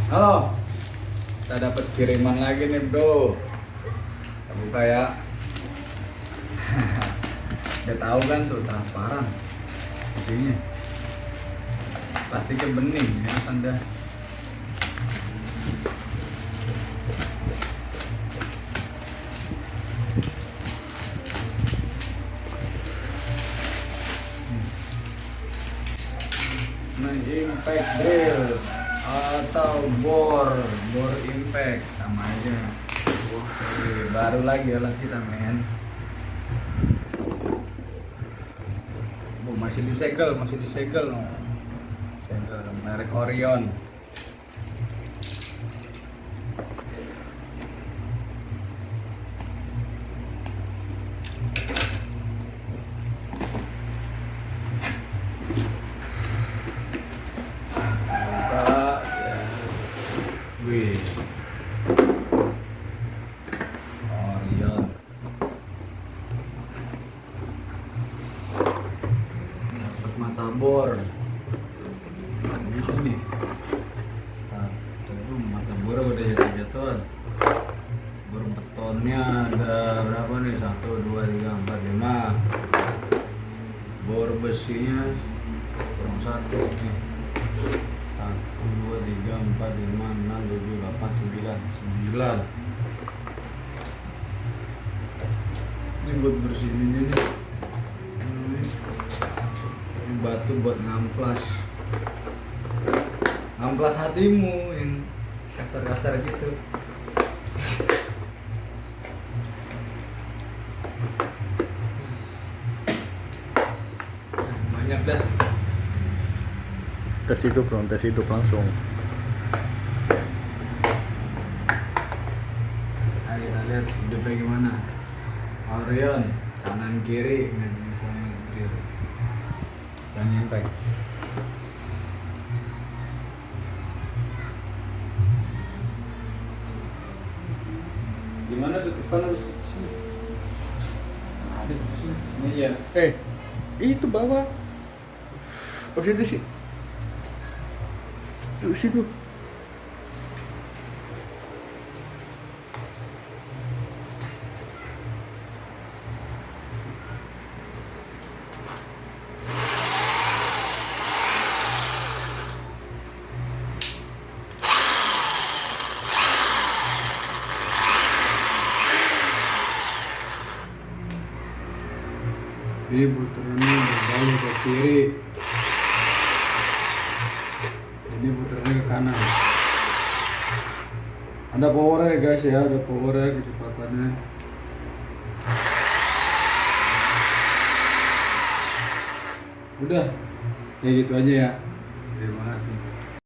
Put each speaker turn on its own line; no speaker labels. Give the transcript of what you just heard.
Halo, kita dapat kiriman lagi nih bro. Kita buka ya. Udah tahu kan tuh transparan isinya. Plastiknya bening ya tanda. Nah, impact drill atau bor impact sama aja. Oke, baru lagi alat kita men. Masih disegel no. Segel merek Orion. Buka ya. Wih. Orion. Dapat mata bor. Gitu nih. Nah, tuh mata bor udah jatuh-jatuhan. Bor betonnya ada berapa nih? 1, 2, 3, 4, 5. Bor besinya kurang 1 nih. 1, 2, 3, 4, 5, 6, 7, 8, 9. Ini buat bersihin ini nih. Ini batu buat ngamplas hatimu yang kasar-kasar gitu. Banyak dah.
Tes hidup langsung.
Nah, kita lihat hidupnya gimana. Orion kanan kiri sama drill. Jangan nyampe. Gimana depan harus sini? Ada di sini. Ini ya.
Itu bawah. Oh, di sini. Di situ.
Ini putarannya berbalik ke kiri. Ini putarannya ke kanan. Ada powernya guys ya, ada powernya kecepatannya. Udah, kayak gitu aja ya. Terima kasih.